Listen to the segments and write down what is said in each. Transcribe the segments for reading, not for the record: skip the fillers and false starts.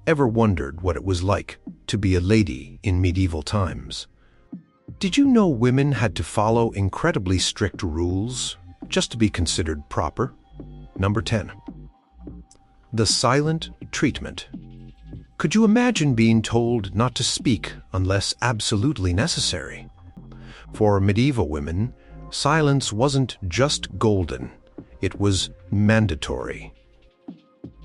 Ever wondered what it was like to be a lady in medieval times? Did you know women had to follow incredibly strict rules just to be considered proper? Number 10. The silent treatment. Could you imagine being told not to speak unless absolutely necessary? For medieval women, silence wasn't just golden, it was mandatory.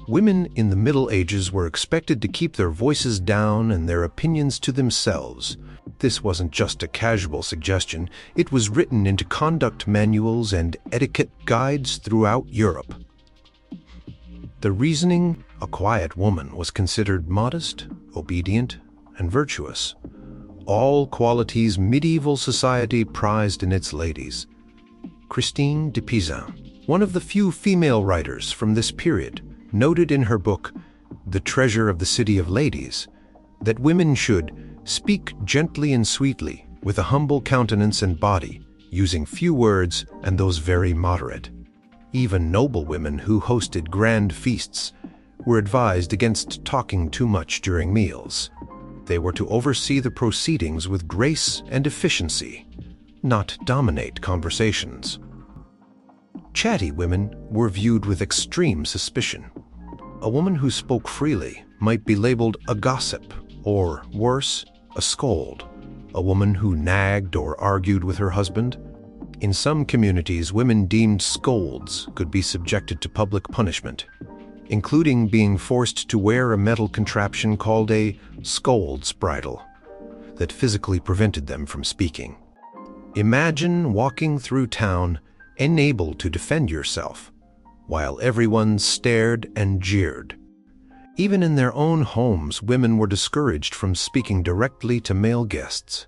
Women in the Middle Ages were expected to keep their voices down and their opinions to themselves. This wasn't just a casual suggestion, it was written into conduct manuals and etiquette guides throughout Europe. The reasoning, a quiet woman was considered modest, obedient, and virtuous. All qualities medieval society prized in its ladies. Christine de Pizan, one of the few female writers from this period, noted in her book, The Treasure of the City of Ladies, that women should speak gently and sweetly, with a humble countenance and body, using few words and those very moderate. Even noble women who hosted grand feasts were advised against talking too much during meals. They were to oversee the proceedings with grace and efficiency, not dominate conversations. Chatty women were viewed with extreme suspicion. A woman who spoke freely might be labeled a gossip, or worse, a scold. A woman who nagged or argued with her husband. In some communities, women deemed scolds could be subjected to public punishment, including being forced to wear a metal contraption called a scold's bridle that physically prevented them from speaking. Imagine walking through town unable to defend yourself, while everyone stared and jeered. Even in their own homes, women were discouraged from speaking directly to male guests.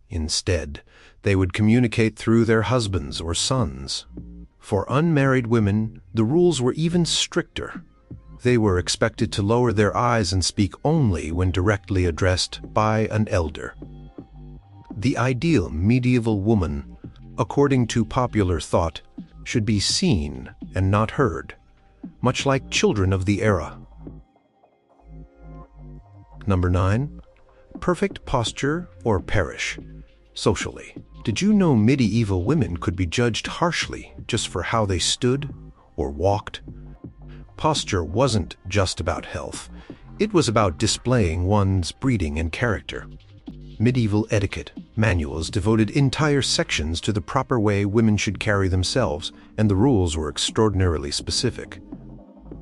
Instead, they would communicate through their husbands or sons. For unmarried women, the rules were even stricter. They were expected to lower their eyes and speak only when directly addressed by an elder. The ideal medieval woman, according to popular thought, should be seen and not heard, much like children of the era. Number 9. Perfect posture or perish. Socially. Did you know medieval women could be judged harshly just for how they stood or walked? Posture wasn't just about health. It was about displaying one's breeding and character. Medieval etiquette manuals devoted entire sections to the proper way women should carry themselves, and the rules were extraordinarily specific.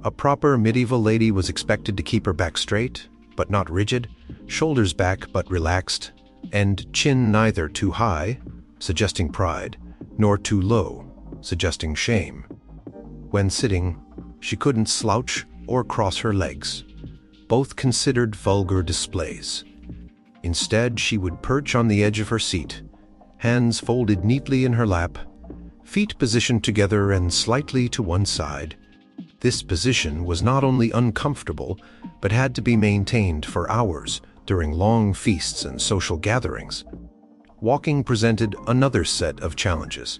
A proper medieval lady was expected to keep her back straight, but not rigid, shoulders back but relaxed, and chin neither too high, suggesting pride, nor too low, suggesting shame. When sitting, she couldn't slouch or cross her legs, both considered vulgar displays. Instead, she would perch on the edge of her seat, hands folded neatly in her lap, feet positioned together and slightly to one side. This position was not only uncomfortable, but had to be maintained for hours during long feasts and social gatherings. Walking presented another set of challenges.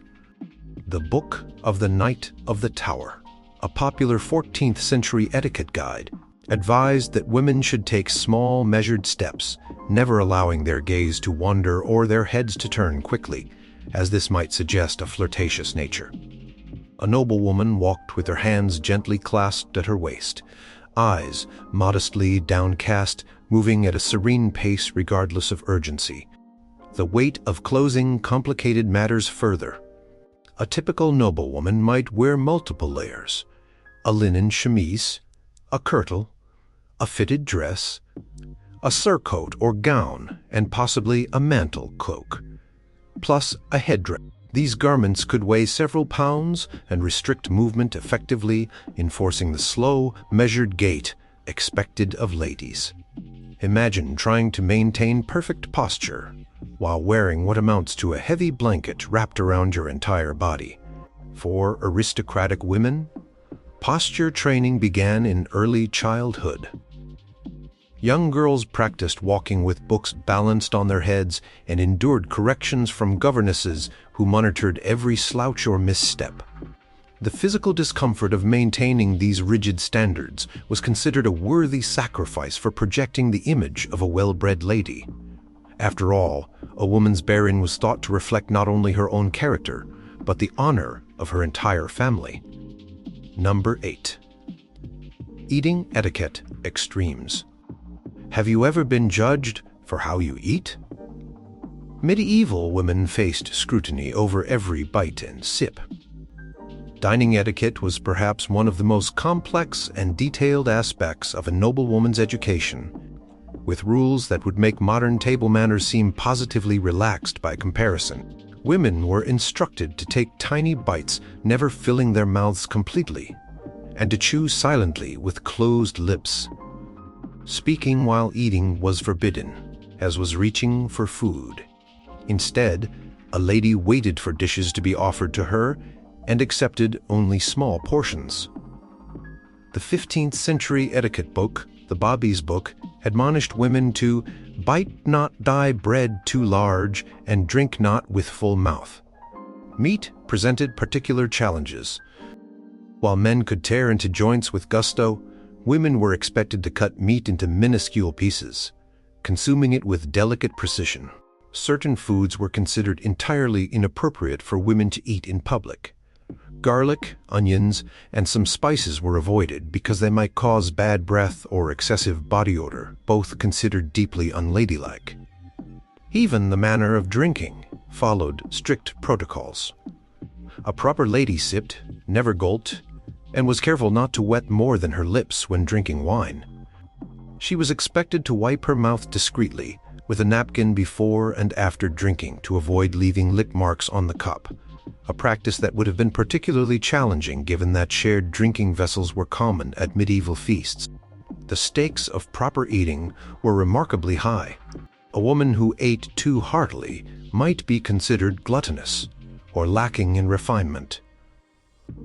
The Book of the Knight of the Tower, a popular 14th century etiquette guide, advised that women should take small, measured steps, never allowing their gaze to wander or their heads to turn quickly, as this might suggest a flirtatious nature. A noblewoman walked with her hands gently clasped at her waist, eyes modestly downcast, moving at a serene pace regardless of urgency. The weight of clothing complicated matters further. A typical noblewoman might wear multiple layers: a linen chemise, a kirtle, a fitted dress, a surcoat or gown, and possibly a mantle cloak, plus a headdress. These garments could weigh several pounds and restrict movement effectively, enforcing the slow, measured gait expected of ladies. Imagine trying to maintain perfect posture while wearing what amounts to a heavy blanket wrapped around your entire body. For aristocratic women, posture training began in early childhood. Young girls practiced walking with books balanced on their heads and endured corrections from governesses who monitored every slouch or misstep. The physical discomfort of maintaining these rigid standards was considered a worthy sacrifice for projecting the image of a well-bred lady. After all, a woman's bearing was thought to reflect not only her own character, but the honor of her entire family. Number 8. Eating etiquette extremes. Have you ever been judged for how you eat? Medieval women faced scrutiny over every bite and sip. Dining etiquette was perhaps one of the most complex and detailed aspects of a noblewoman's education, with rules that would make modern table manners seem positively relaxed by comparison. Women were instructed to take tiny bites, never filling their mouths completely, and to chew silently with closed lips. Speaking while eating was forbidden, as was reaching for food. Instead, a lady waited for dishes to be offered to her and accepted only small portions. The 15th century etiquette book, the Bobby's Book, admonished women to bite not thy bread too large and drink not with full mouth. Meat presented particular challenges. While men could tear into joints with gusto, women were expected to cut meat into minuscule pieces, consuming it with delicate precision. Certain foods were considered entirely inappropriate for women to eat in public. Garlic, onions, and some spices were avoided because they might cause bad breath or excessive body odor, both considered deeply unladylike. Even the manner of drinking followed strict protocols. A proper lady sipped, never gulped, and was careful not to wet more than her lips when drinking wine. She was expected to wipe her mouth discreetly with a napkin before and after drinking to avoid leaving lip marks on the cup, a practice that would have been particularly challenging given that shared drinking vessels were common at medieval feasts. The stakes of proper eating were remarkably high. A woman who ate too heartily might be considered gluttonous or lacking in refinement.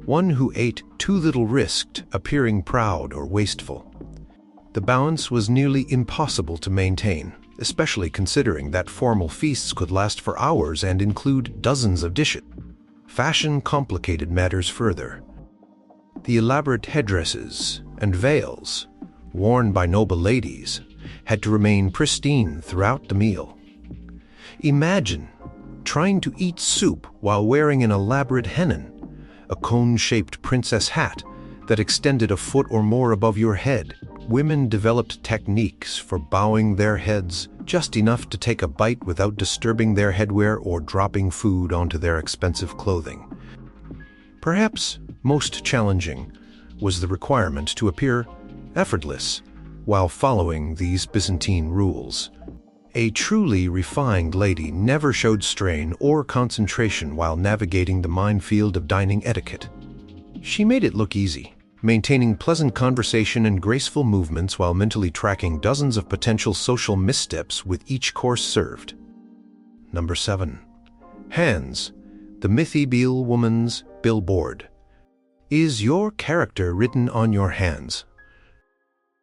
One who ate too little risked appearing proud or wasteful. The balance was nearly impossible to maintain, especially considering that formal feasts could last for hours and include dozens of dishes. Fashion complicated matters further. The elaborate headdresses and veils worn by noble ladies had to remain pristine throughout the meal. Imagine trying to eat soup while wearing an elaborate hennin, a cone-shaped princess hat that extended a foot or more above your head. Women developed techniques for bowing their heads just enough to take a bite without disturbing their headwear or dropping food onto their expensive clothing. Perhaps most challenging was the requirement to appear effortless while following these Byzantine rules. A truly refined lady never showed strain or concentration while navigating the minefield of dining etiquette. She made it look easy, maintaining pleasant conversation and graceful movements while mentally tracking dozens of potential social missteps with each course served. Number 7. Hands, the medieval woman's billboard. Is your character written on your hands?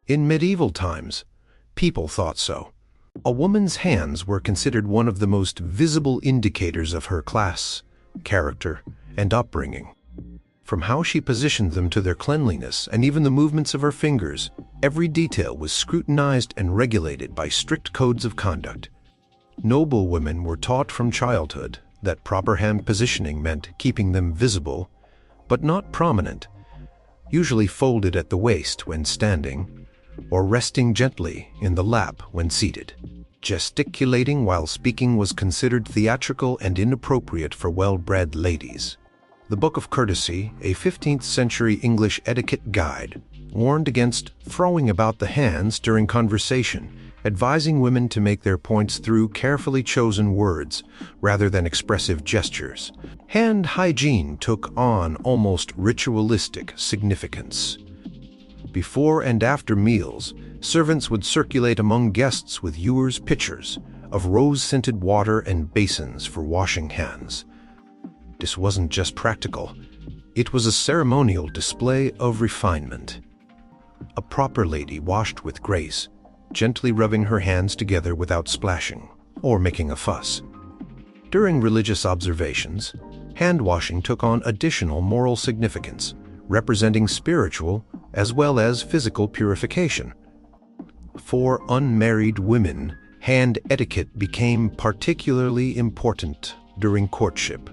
In medieval times, people thought so. A woman's hands were considered one of the most visible indicators of her class, character, and upbringing. From how she positioned them to their cleanliness and even the movements of her fingers, every detail was scrutinized and regulated by strict codes of conduct. Noble women were taught from childhood that proper hand positioning meant keeping them visible, but not prominent, usually folded at the waist when standing, or resting gently in the lap when seated. Gesticulating while speaking was considered theatrical and inappropriate for well-bred ladies. The Book of Courtesy, a 15th century English etiquette guide, warned against throwing about the hands during conversation, advising women to make their points through carefully chosen words rather than expressive gestures. Hand hygiene took on almost ritualistic significance. Before and after meals, servants would circulate among guests with ewers' pitchers of rose-scented water and basins for washing hands. This wasn't just practical, it was a ceremonial display of refinement. A proper lady washed with grace, gently rubbing her hands together without splashing or making a fuss. During religious observations, Hand washing took on additional moral significance, representing spiritual as well as physical purification. For unmarried women, hand etiquette became particularly important during courtship.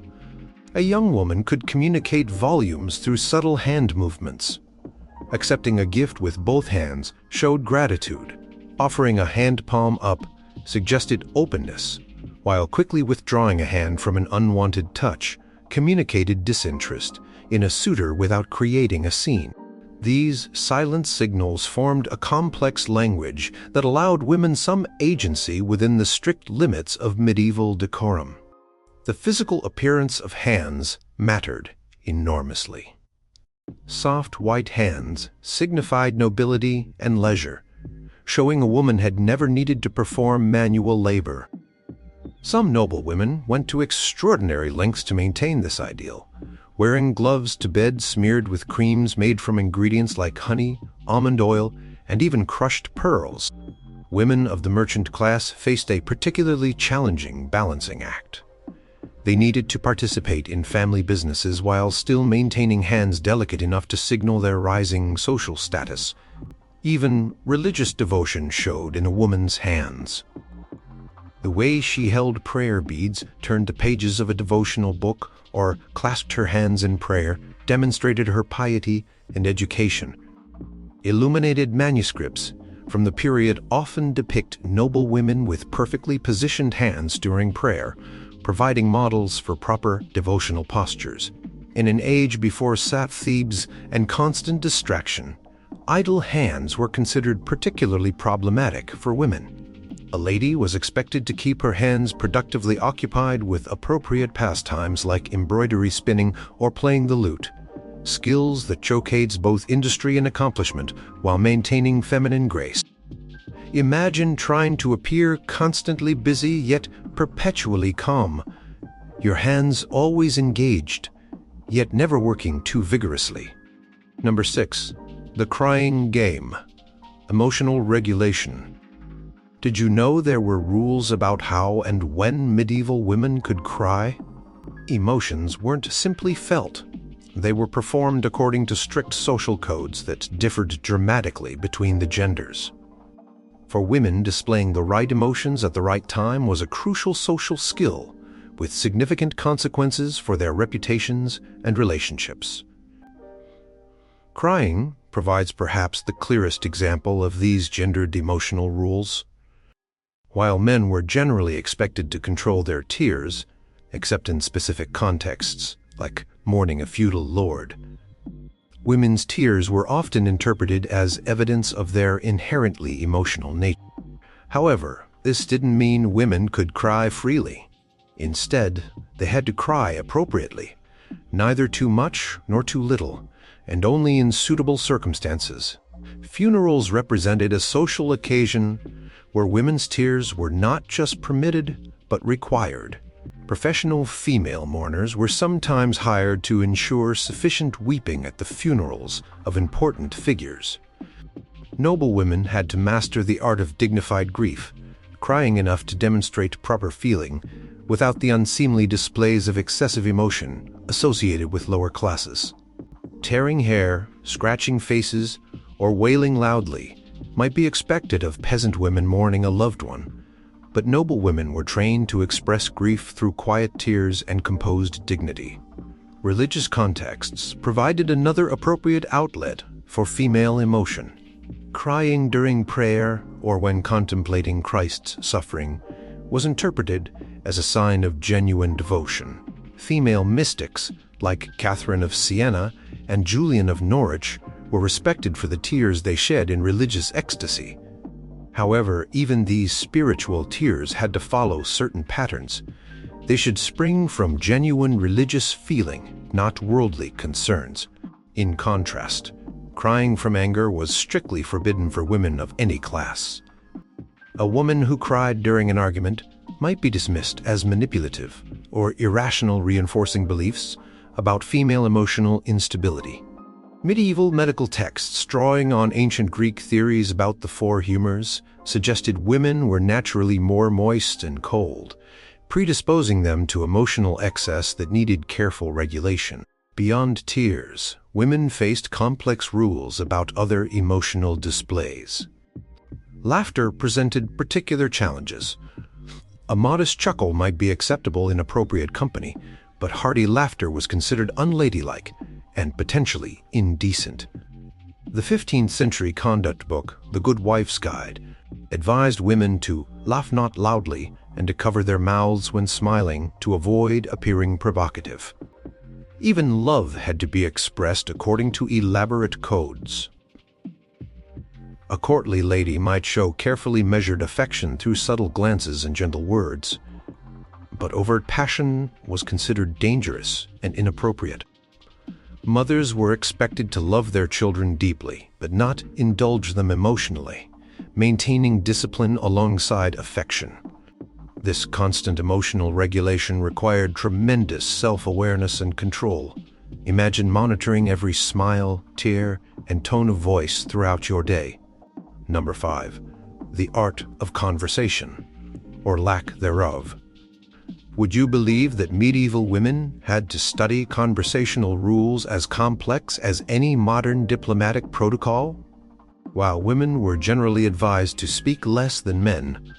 A young woman could communicate volumes through subtle hand movements. Accepting a gift with both hands showed gratitude. Offering a hand palm up suggested openness, while quickly withdrawing a hand from an unwanted touch communicated disinterest in a suitor without creating a scene. These silent signals formed a complex language that allowed women some agency within the strict limits of medieval decorum. The physical appearance of hands mattered enormously. Soft white hands signified nobility and leisure, showing a woman had never needed to perform manual labor. Some noble women went to extraordinary lengths to maintain this ideal, wearing gloves to bed smeared with creams made from ingredients like honey, almond oil, and even crushed pearls. Women of the merchant class faced a particularly challenging balancing act. They needed to participate in family businesses while still maintaining hands delicate enough to signal their rising social status. Even religious devotion showed in a woman's hands. The way she held prayer beads, turned the pages of a devotional book, or clasped her hands in prayer demonstrated her piety and education. Illuminated manuscripts from the period often depict noble women with perfectly positioned hands during prayer, providing models for proper devotional postures. In an age before sat Thebes and constant distraction, idle hands were considered particularly problematic for women. A lady was expected to keep her hands productively occupied with appropriate pastimes like embroidery spinning or playing the lute, skills that showcase both industry and accomplishment while maintaining feminine grace. Imagine trying to appear constantly busy yet perpetually calm, your hands always engaged, yet never working too vigorously. Number 6. The crying game. Emotional regulation. Did you know there were rules about how and when medieval women could cry? Emotions weren't simply felt. They were performed according to strict social codes that differed dramatically between the genders. For women, displaying the right emotions at the right time was a crucial social skill, with significant consequences for their reputations and relationships. Crying provides perhaps the clearest example of these gendered emotional rules. While men were generally expected to control their tears, except in specific contexts, like mourning a feudal lord, women's tears were often interpreted as evidence of their inherently emotional nature. However, this didn't mean women could cry freely. Instead, they had to cry appropriately, neither too much nor too little, and only in suitable circumstances. Funerals represented a social occasion where women's tears were not just permitted, but required. Professional female mourners were sometimes hired to ensure sufficient weeping at the funerals of important figures. Noble women had to master the art of dignified grief, crying enough to demonstrate proper feeling without the unseemly displays of excessive emotion associated with lower classes. Tearing hair, scratching faces, or wailing loudly might be expected of peasant women mourning a loved one, but noble women were trained to express grief through quiet tears and composed dignity. Religious contexts provided another appropriate outlet for female emotion. Crying during prayer or when contemplating Christ's suffering was interpreted as a sign of genuine devotion. Female mystics like Catherine of Siena and Julian of Norwich were respected for the tears they shed in religious ecstasy. However, even these spiritual tears had to follow certain patterns. They should spring from genuine religious feeling, not worldly concerns. In contrast, crying from anger was strictly forbidden for women of any class. A woman who cried during an argument might be dismissed as manipulative or irrational, reinforcing beliefs about female emotional instability. Medieval medical texts drawing on ancient Greek theories about the four humors suggested women were naturally more moist and cold, predisposing them to emotional excess that needed careful regulation. Beyond tears, women faced complex rules about other emotional displays. Laughter presented particular challenges. A modest chuckle might be acceptable in appropriate company, but hearty laughter was considered unladylike and potentially indecent. The 15th century conduct book, The Good Wife's Guide, advised women to laugh not loudly and to cover their mouths when smiling to avoid appearing provocative. Even love had to be expressed according to elaborate codes. A courtly lady might show carefully measured affection through subtle glances and gentle words, but overt passion was considered dangerous and inappropriate. Mothers were expected to love their children deeply, but not indulge them emotionally, maintaining discipline alongside affection. This constant emotional regulation required tremendous self-awareness and control. Imagine monitoring every smile, tear, and tone of voice throughout your day. Number 5. The art of conversation, or lack thereof. Would you believe that medieval women had to study conversational rules as complex as any modern diplomatic protocol? While women were generally advised to speak less than men,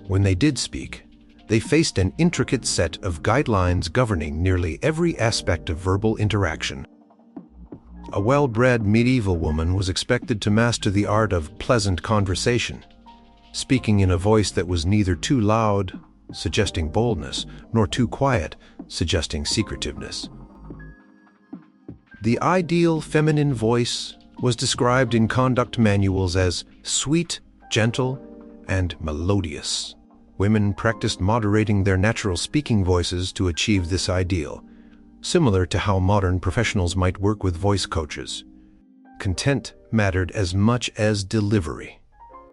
when they did speak, they faced an intricate set of guidelines governing nearly every aspect of verbal interaction. A well-bred medieval woman was expected to master the art of pleasant conversation, speaking in a voice that was neither too loud, suggesting boldness, nor too quiet, suggesting secretiveness. The ideal feminine voice was described in conduct manuals as sweet, gentle, and melodious. Women practiced moderating their natural speaking voices to achieve this ideal, similar to how modern professionals might work with voice coaches. Content mattered as much as delivery.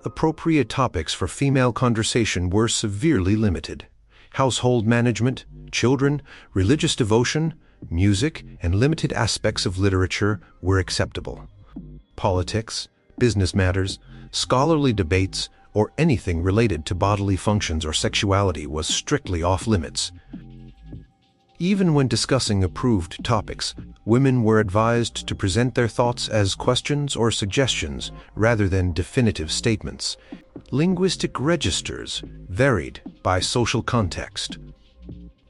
Appropriate topics for female conversation were severely limited. Household management, children, religious devotion, music, and limited aspects of literature were acceptable. Politics, business matters, scholarly debates, or anything related to bodily functions or sexuality was strictly off-limits. Even when discussing approved topics, women were advised to present their thoughts as questions or suggestions rather than definitive statements. Linguistic registers varied by social context.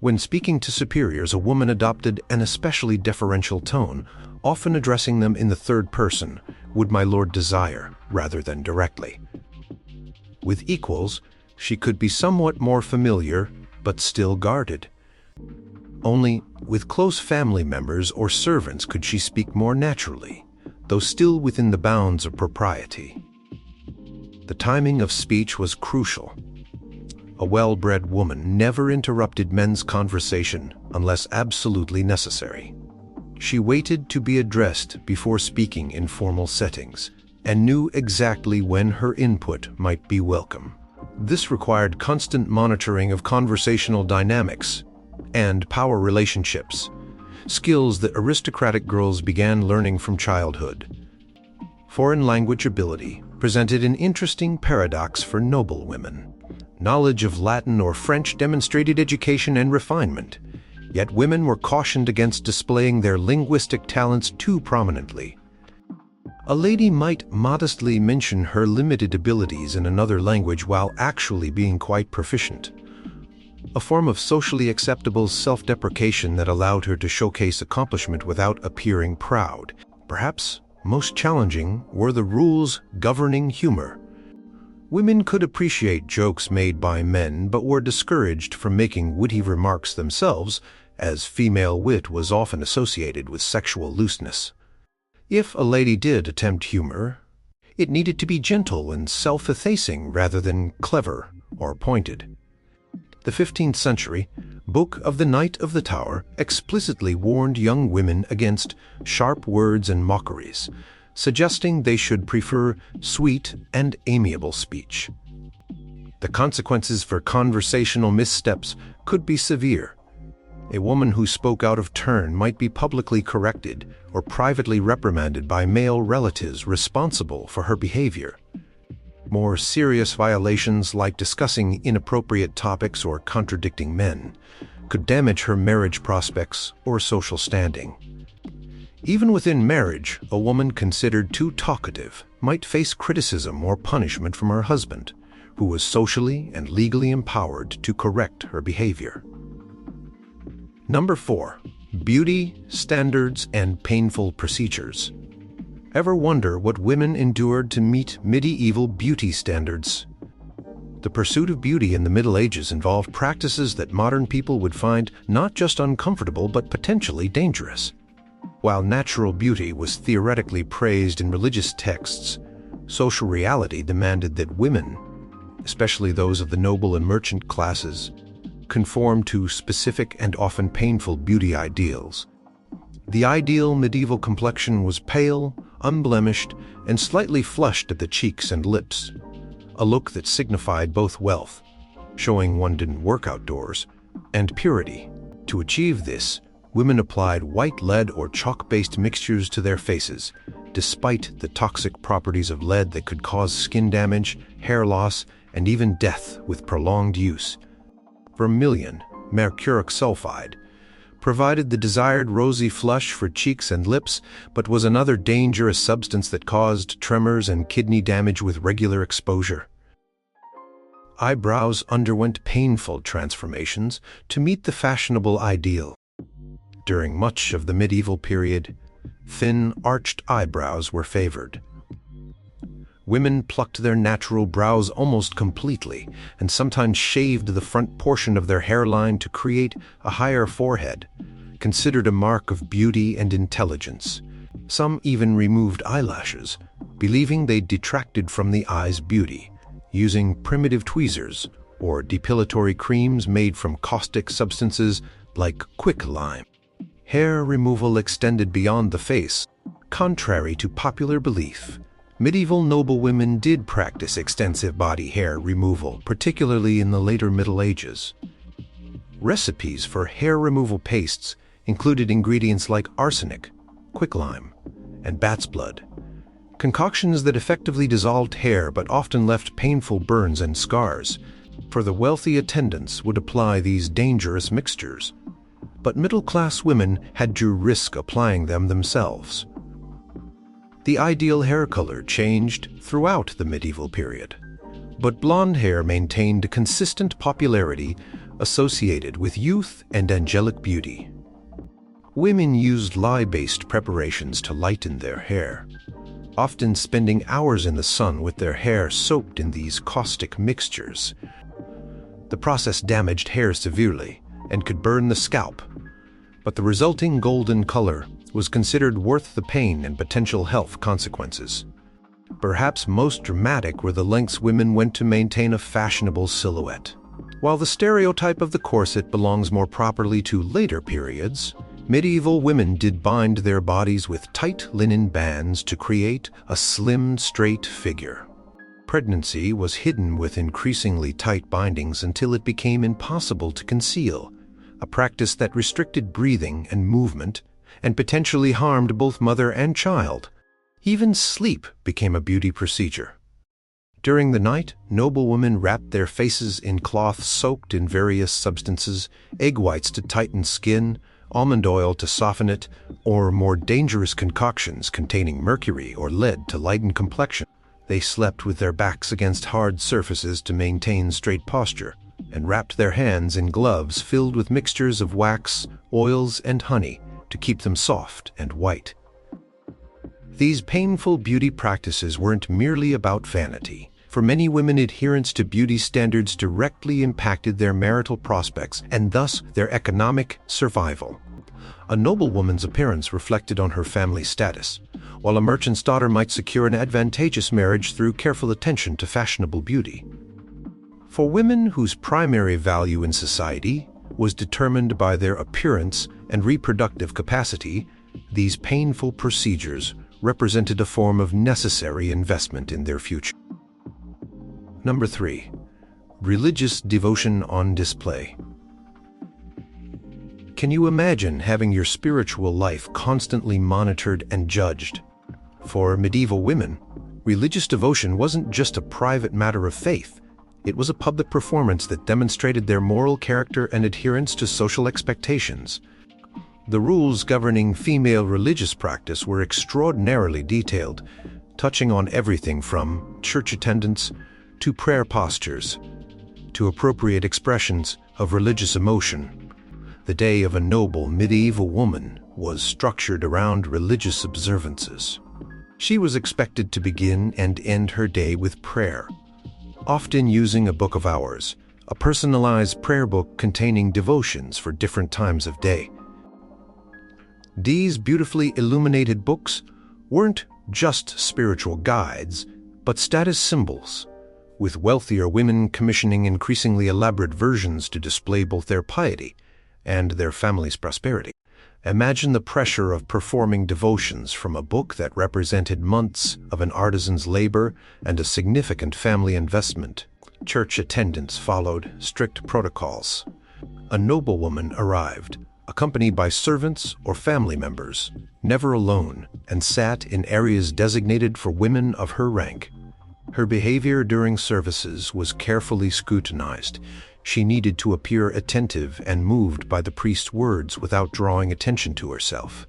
When speaking to superiors, a woman adopted an especially deferential tone, often addressing them in the third person, "Would my lord desire," rather than directly. With equals, she could be somewhat more familiar, but still guarded. Only with close family members or servants could she speak more naturally, though still within the bounds of propriety. The timing of speech was crucial. A well-bred woman never interrupted men's conversation unless absolutely necessary. She waited to be addressed before speaking in formal settings, and knew exactly when her input might be welcome. This required constant monitoring of conversational dynamics and power relationships, skills that aristocratic girls began learning from childhood. Foreign language ability presented an interesting paradox for noble women. Knowledge of Latin or French demonstrated education and refinement, yet women were cautioned against displaying their linguistic talents too prominently. A lady might modestly mention her limited abilities in another language while actually being quite proficient, a form of socially acceptable self-deprecation that allowed her to showcase accomplishment without appearing proud. Perhaps most challenging were the rules governing humor. Women could appreciate jokes made by men, but were discouraged from making witty remarks themselves, as female wit was often associated with sexual looseness. If a lady did attempt humor, it needed to be gentle and self-effacing rather than clever or pointed. The 15th century Book of the Knight of the Tower explicitly warned young women against sharp words and mockeries, suggesting they should prefer sweet and amiable speech. The consequences for conversational missteps could be severe. A woman who spoke out of turn might be publicly corrected or privately reprimanded by male relatives responsible for her behavior. More serious violations, like discussing inappropriate topics or contradicting men, could damage her marriage prospects or social standing. Even within marriage, a woman considered too talkative might face criticism or punishment from her husband, who was socially and legally empowered to correct her behavior. Number 4. Beauty, standards, and painful procedures. Ever wonder what women endured to meet medieval beauty standards? The pursuit of beauty in the Middle Ages involved practices that modern people would find not just uncomfortable but potentially dangerous. While natural beauty was theoretically praised in religious texts, social reality demanded that women, especially those of the noble and merchant classes, conform to specific and often painful beauty ideals. The ideal medieval complexion was pale, unblemished, and slightly flushed at the cheeks and lips, a look that signified both wealth, showing one didn't work outdoors, and purity. To achieve this, women applied white lead or chalk-based mixtures to their faces, despite the toxic properties of lead that could cause skin damage, hair loss, and even death with prolonged use. Vermilion, mercuric sulfide, provided the desired rosy flush for cheeks and lips, but was another dangerous substance that caused tremors and kidney damage with regular exposure. Eyebrows underwent painful transformations to meet the fashionable ideal. During much of the medieval period, thin, arched eyebrows were favored. Women plucked their natural brows almost completely and sometimes shaved the front portion of their hairline to create a higher forehead, considered a mark of beauty and intelligence. Some even removed eyelashes, believing they detracted from the eye's beauty, using primitive tweezers or depilatory creams made from caustic substances like quicklime. Hair removal extended beyond the face. Contrary to popular belief, medieval noblewomen did practice extensive body hair removal, particularly in the later Middle Ages. Recipes for hair removal pastes included ingredients like arsenic, quicklime, and bat's blood, concoctions that effectively dissolved hair but often left painful burns and scars, for the wealthy attendants would apply these dangerous mixtures. But middle-class women had to risk applying them themselves. The ideal hair color changed throughout the medieval period, but blonde hair maintained consistent popularity associated with youth and angelic beauty. Women used lye-based preparations to lighten their hair, often spending hours in the sun with their hair soaked in these caustic mixtures. The process damaged hair severely and could burn the scalp, but the resulting golden color was considered worth the pain and potential health consequences. Perhaps most dramatic were the lengths women went to maintain a fashionable silhouette. While the stereotype of the corset belongs more properly to later periods, medieval women did bind their bodies with tight linen bands to create a slim, straight figure. Pregnancy was hidden with increasingly tight bindings until it became impossible to conceal, a practice that restricted breathing and movement and potentially harmed both mother and child. Even sleep became a beauty procedure. During the night, noblewomen wrapped their faces in cloth soaked in various substances, egg whites to tighten skin, almond oil to soften it, or more dangerous concoctions containing mercury or lead to lighten complexion. They slept with their backs against hard surfaces to maintain straight posture, and wrapped their hands in gloves filled with mixtures of wax, oils, and honey to keep them soft and white. These painful beauty practices weren't merely about vanity. For many women, adherence to beauty standards directly impacted their marital prospects and thus their economic survival. A noblewoman's appearance reflected on her family status, while a merchant's daughter might secure an advantageous marriage through careful attention to fashionable beauty. For women whose primary value in society was determined by their appearance and reproductive capacity, these painful procedures represented a form of necessary investment in their future. Number 3. Religious devotion on display. Can you imagine having your spiritual life constantly monitored and judged? For medieval women, Religious devotion wasn't just a private matter of faith. It was a public performance that demonstrated their moral character and adherence to social expectations. The rules governing female religious practice were extraordinarily detailed, touching on everything from church attendance to prayer postures to appropriate expressions of religious emotion. The day of a noble medieval woman was structured around religious observances. She was expected to begin and end her day with prayer, often using a book of hours, a personalized prayer book containing devotions for different times of day. These beautifully illuminated books weren't just spiritual guides, but status symbols, with wealthier women commissioning increasingly elaborate versions to display both their piety and their family's prosperity. Imagine the pressure of performing devotions from a book that represented months of an artisan's labor and a significant family investment. Church attendance followed strict protocols. A noblewoman arrived, accompanied by servants or family members, never alone, and sat in areas designated for women of her rank. Her behavior during services was carefully scrutinized. She needed to appear attentive and moved by the priest's words without drawing attention to herself.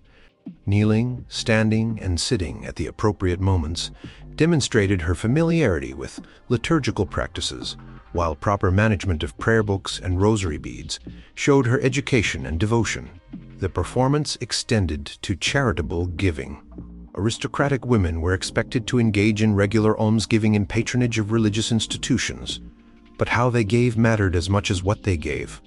Kneeling, standing, and sitting at the appropriate moments demonstrated her familiarity with liturgical practices, while proper management of prayer books and rosary beads showed her education and devotion. The performance extended to charitable giving. Aristocratic women were expected to engage in regular almsgiving and patronage of religious institutions, but how they gave mattered as much as what they gave.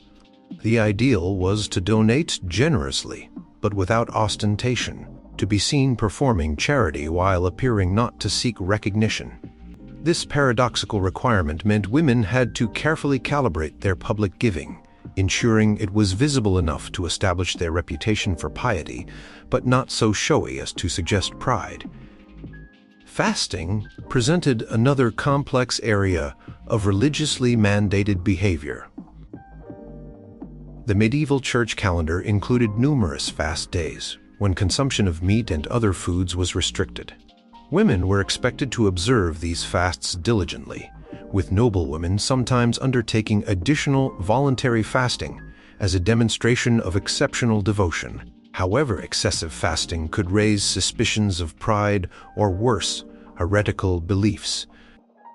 The ideal was to donate generously, but without ostentation, to be seen performing charity while appearing not to seek recognition. This paradoxical requirement meant women had to carefully calibrate their public giving, ensuring it was visible enough to establish their reputation for piety, but not so showy as to suggest pride. Fasting presented another complex area of religiously mandated behavior. The medieval church calendar included numerous fast days, when consumption of meat and other foods was restricted. Women were expected to observe these fasts diligently, with noblewomen sometimes undertaking additional voluntary fasting as a demonstration of exceptional devotion. However, excessive fasting could raise suspicions of pride or worse, heretical beliefs.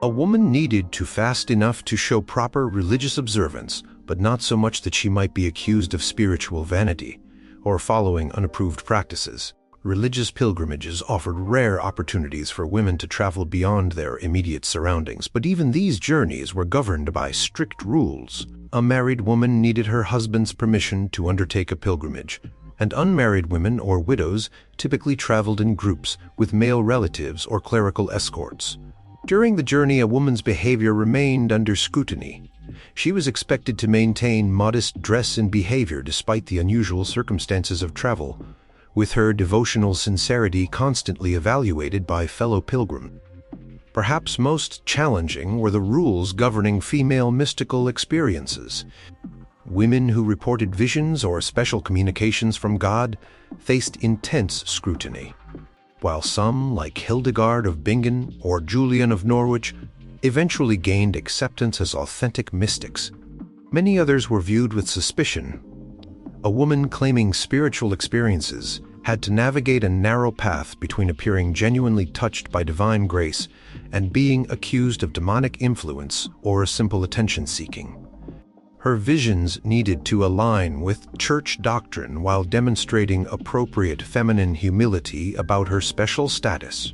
A woman needed to fast enough to show proper religious observance, but not so much that she might be accused of spiritual vanity or following unapproved practices. Religious pilgrimages offered rare opportunities for women to travel beyond their immediate surroundings, but even these journeys were governed by strict rules. A married woman needed her husband's permission to undertake a pilgrimage, and unmarried women or widows typically traveled in groups with male relatives or clerical escorts. During the journey, a woman's behavior remained under scrutiny. She was expected to maintain modest dress and behavior despite the unusual circumstances of travel, with her devotional sincerity constantly evaluated by fellow pilgrims. Perhaps most challenging were the rules governing female mystical experiences. Women who reported visions or special communications from God faced intense scrutiny, while some, like Hildegard of Bingen or Julian of Norwich, eventually gained acceptance as authentic mystics. Many others were viewed with suspicion. A woman claiming spiritual experiences had to navigate a narrow path between appearing genuinely touched by divine grace and being accused of demonic influence or simple attention-seeking. Her visions needed to align with church doctrine while demonstrating appropriate feminine humility about her special status.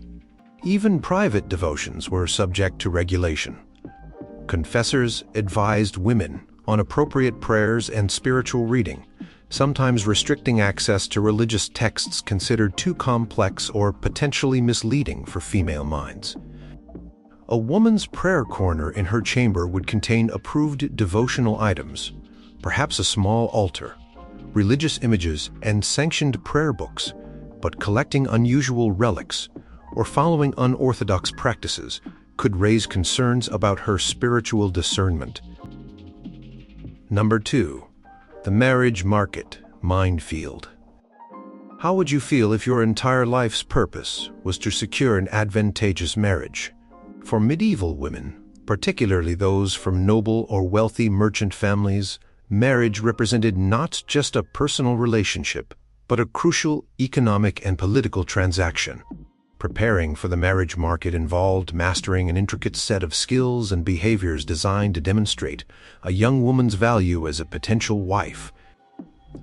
Even private devotions were subject to regulation. Confessors advised women on appropriate prayers and spiritual reading, sometimes restricting access to religious texts considered too complex or potentially misleading for female minds. A woman's prayer corner in her chamber would contain approved devotional items, perhaps a small altar, religious images, and sanctioned prayer books, but collecting unusual relics or following unorthodox practices could raise concerns about her spiritual discernment. Number 2. The marriage market minefield. How would you feel if your entire life's purpose was to secure an advantageous marriage? For medieval women, particularly those from noble or wealthy merchant families, marriage represented not just a personal relationship, but a crucial economic and political transaction. Preparing for the marriage market involved mastering an intricate set of skills and behaviors designed to demonstrate a young woman's value as a potential wife.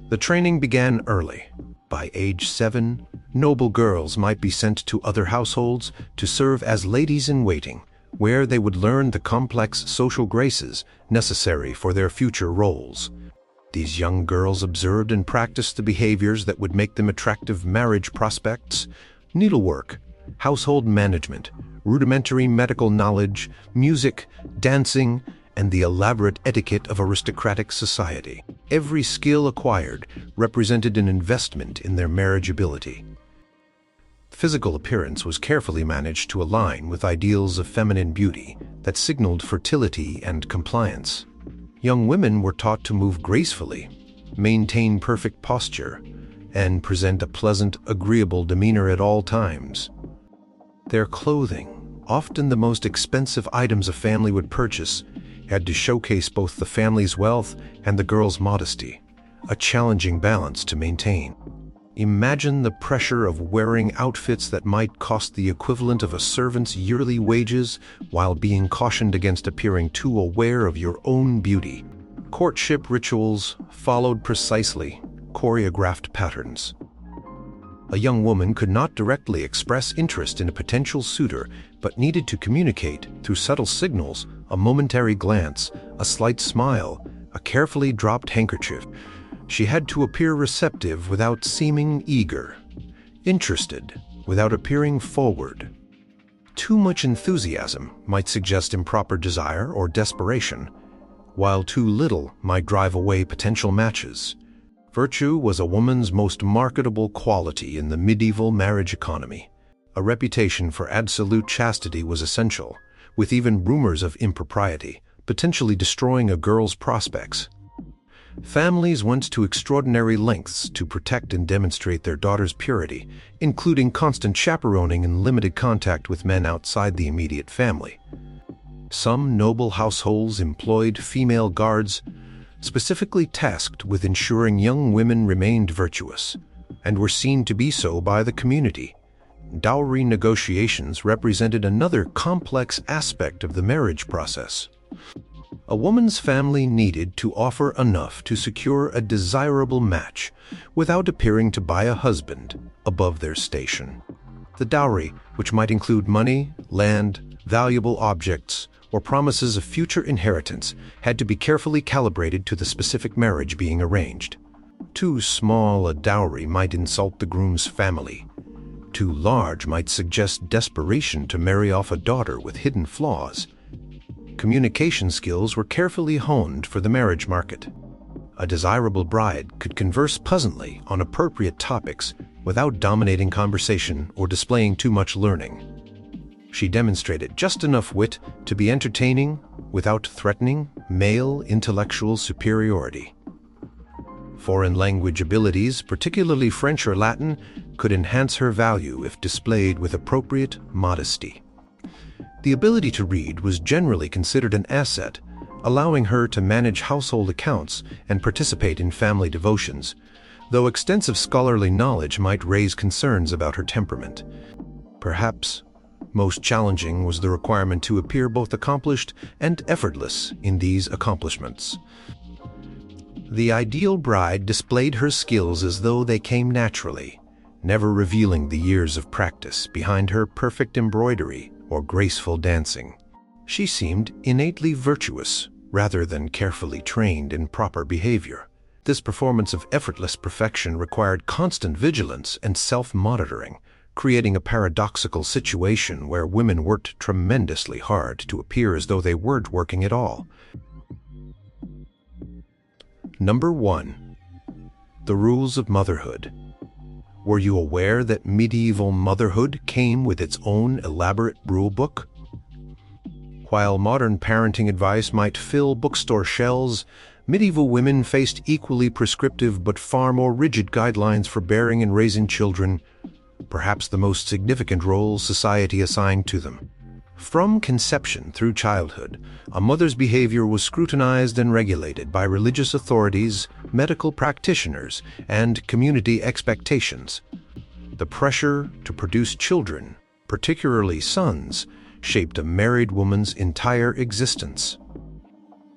The training began early. By age 7, noble girls might be sent to other households to serve as ladies-in-waiting, where they would learn the complex social graces necessary for their future roles. These young girls observed and practiced the behaviors that would make them attractive marriage prospects: needlework, household management, rudimentary medical knowledge, music, dancing, and the elaborate etiquette of aristocratic society. Every skill acquired represented an investment in their marriageability. Physical appearance was carefully managed to align with ideals of feminine beauty that signaled fertility and compliance. Young women were taught to move gracefully, maintain perfect posture, and present a pleasant, agreeable demeanor at all times. Their clothing, often the most expensive items a family would purchase, had to showcase both the family's wealth and the girl's modesty, a challenging balance to maintain. Imagine the pressure of wearing outfits that might cost the equivalent of a servant's yearly wages while being cautioned against appearing too aware of your own beauty. Courtship rituals followed precisely choreographed patterns. A young woman could not directly express interest in a potential suitor, but needed to communicate through subtle signals: a momentary glance, a slight smile, a carefully dropped handkerchief. She had to appear receptive without seeming eager, interested without appearing forward. Too much enthusiasm might suggest improper desire or desperation, while too little might drive away potential matches. Virtue was a woman's most marketable quality in the medieval marriage economy. A reputation for absolute chastity was essential, with even rumors of impropriety potentially destroying a girl's prospects. Families went to extraordinary lengths to protect and demonstrate their daughter's purity, including constant chaperoning and limited contact with men outside the immediate family. Some noble households employed female guards, specifically tasked with ensuring young women remained virtuous, and were seen to be so by the community. Dowry negotiations represented another complex aspect of the marriage process. A woman's family needed to offer enough to secure a desirable match without appearing to buy a husband above their station. The dowry, which might include money, land, valuable objects, or promises of future inheritance, had to be carefully calibrated to the specific marriage being arranged. Too small a dowry might insult the groom's family. Too large might suggest desperation to marry off a daughter with hidden flaws. Communication skills were carefully honed for the marriage market. A desirable bride could converse pleasantly on appropriate topics without dominating conversation or displaying too much learning. She demonstrated just enough wit to be entertaining without threatening male intellectual superiority. Foreign language abilities, particularly French or Latin, could enhance her value if displayed with appropriate modesty. The ability to read was generally considered an asset, allowing her to manage household accounts and participate in family devotions, though extensive scholarly knowledge might raise concerns about her temperament. Perhaps most challenging was the requirement to appear both accomplished and effortless in these accomplishments. The ideal bride displayed her skills as though they came naturally, never revealing the years of practice behind her perfect embroidery or graceful dancing. She seemed innately virtuous rather than carefully trained in proper behavior. This performance of effortless perfection required constant vigilance and self-monitoring, creating a paradoxical situation where women worked tremendously hard to appear as though they weren't working at all. Number 1. The rules of motherhood. Were you aware that medieval motherhood came with its own elaborate rule book? While modern parenting advice might fill bookstore shelves, Medieval women faced equally prescriptive but far more rigid guidelines for bearing and raising children, perhaps the most significant role society assigned to them. From conception through childhood, a mother's behavior was scrutinized and regulated by religious authorities, medical practitioners, and community expectations. The pressure to produce children, particularly sons, shaped a married woman's entire existence.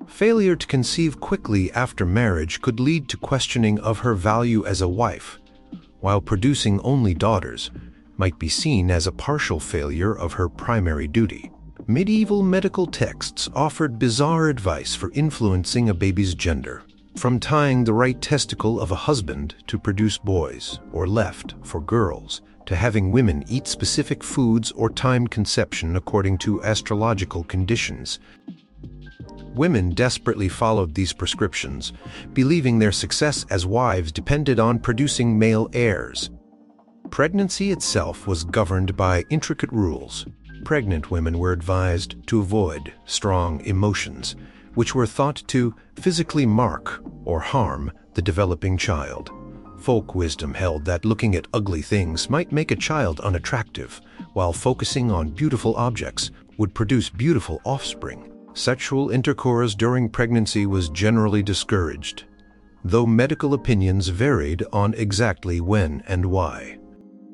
Failure to conceive quickly after marriage could lead to questioning of her value as a wife, while producing only daughters might be seen as a partial failure of her primary duty. Medieval medical texts offered bizarre advice for influencing a baby's gender, from tying the right testicle of a husband to produce boys, or left for girls, to having women eat specific foods or timed conception according to astrological conditions. Women desperately followed these prescriptions, believing their success as wives depended on producing male heirs. Pregnancy itself was governed by intricate rules. Pregnant women were advised to avoid strong emotions, which were thought to physically mark or harm the developing child. Folk wisdom held that looking at ugly things might make a child unattractive, while focusing on beautiful objects would produce beautiful offspring. Sexual intercourse during pregnancy was generally discouraged, though medical opinions varied on exactly when and why.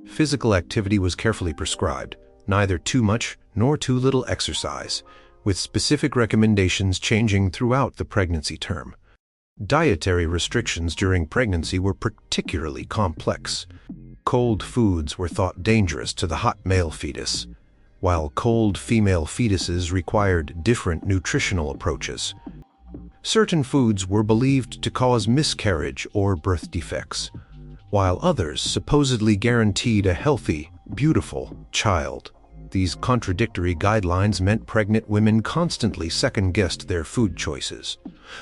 Physical activity was carefully prescribed, neither too much nor too little exercise, with specific recommendations changing throughout the pregnancy term. Dietary restrictions during pregnancy were particularly complex. Cold foods were thought dangerous to the hot male fetus, while cold female fetuses required different nutritional approaches. Certain foods were believed to cause miscarriage or birth defects, while others supposedly guaranteed a healthy, beautiful child. These contradictory guidelines meant pregnant women constantly second-guessed their food choices,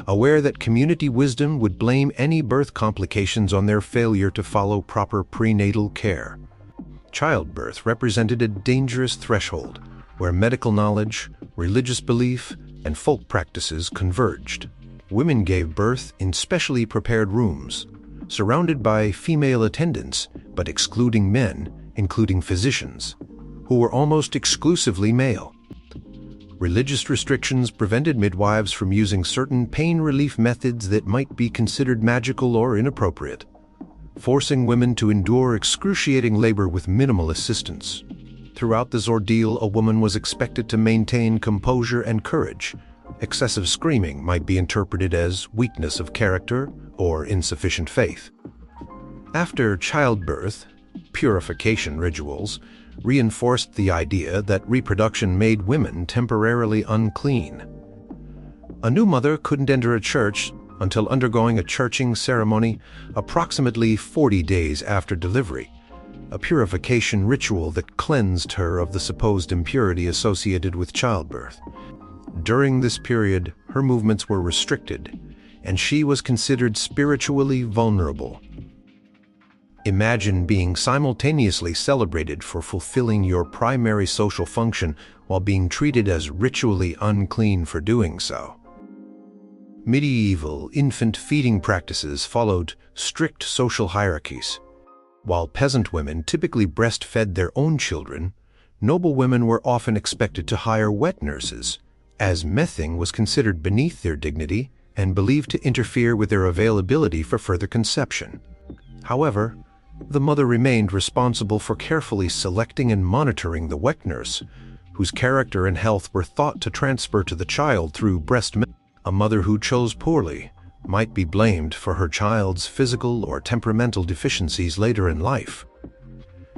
aware that community wisdom would blame any birth complications on their failure to follow proper prenatal care. Childbirth represented a dangerous threshold where medical knowledge, religious belief, and folk practices converged. Women gave birth in specially prepared rooms, surrounded by female attendants, but excluding men, including physicians, who were almost exclusively male. Religious restrictions prevented midwives from using certain pain relief methods that might be considered magical or inappropriate, forcing women to endure excruciating labor with minimal assistance. Throughout this ordeal, a woman was expected to maintain composure and courage. Excessive screaming might be interpreted as weakness of character or insufficient faith. After childbirth, purification rituals reinforced the idea that reproduction made women temporarily unclean. A new mother couldn't enter a church until undergoing a churching ceremony approximately 40 days after delivery, a purification ritual that cleansed her of the supposed impurity associated with childbirth. During this period, her movements were restricted, and she was considered spiritually vulnerable. Imagine being simultaneously celebrated for fulfilling your primary social function while being treated as ritually unclean for doing so. Medieval infant feeding practices followed strict social hierarchies. While peasant women typically breastfed their own children, noble women were often expected to hire wet nurses, as mething was considered beneath their dignity and believed to interfere with their availability for further conception. However, the mother remained responsible for carefully selecting and monitoring the wet nurse, whose character and health were thought to transfer to the child through breast milk. A mother who chose poorly might be blamed for her child's physical or temperamental deficiencies later in life.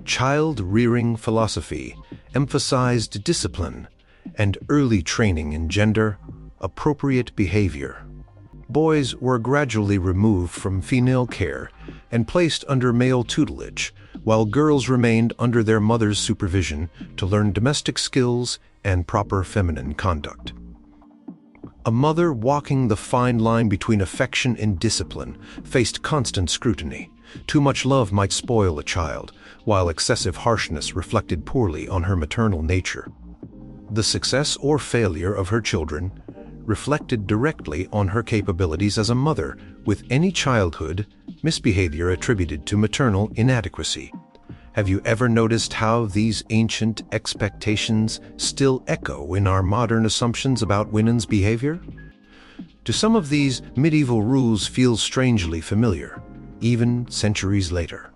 Child-rearing philosophy emphasized discipline and early training in gender-appropriate behavior. Boys were gradually removed from female care and placed under male tutelage, while girls remained under their mother's supervision to learn domestic skills and proper feminine conduct. A mother walking the fine line between affection and discipline faced constant scrutiny. Too much love might spoil a child, while excessive harshness reflected poorly on her maternal nature. The success or failure of her children reflected directly on her capabilities as a mother, with any childhood misbehavior attributed to maternal inadequacy. Have you ever noticed how these ancient expectations still echo in our modern assumptions about women's behavior? Do some of these medieval rules feel strangely familiar, even centuries later?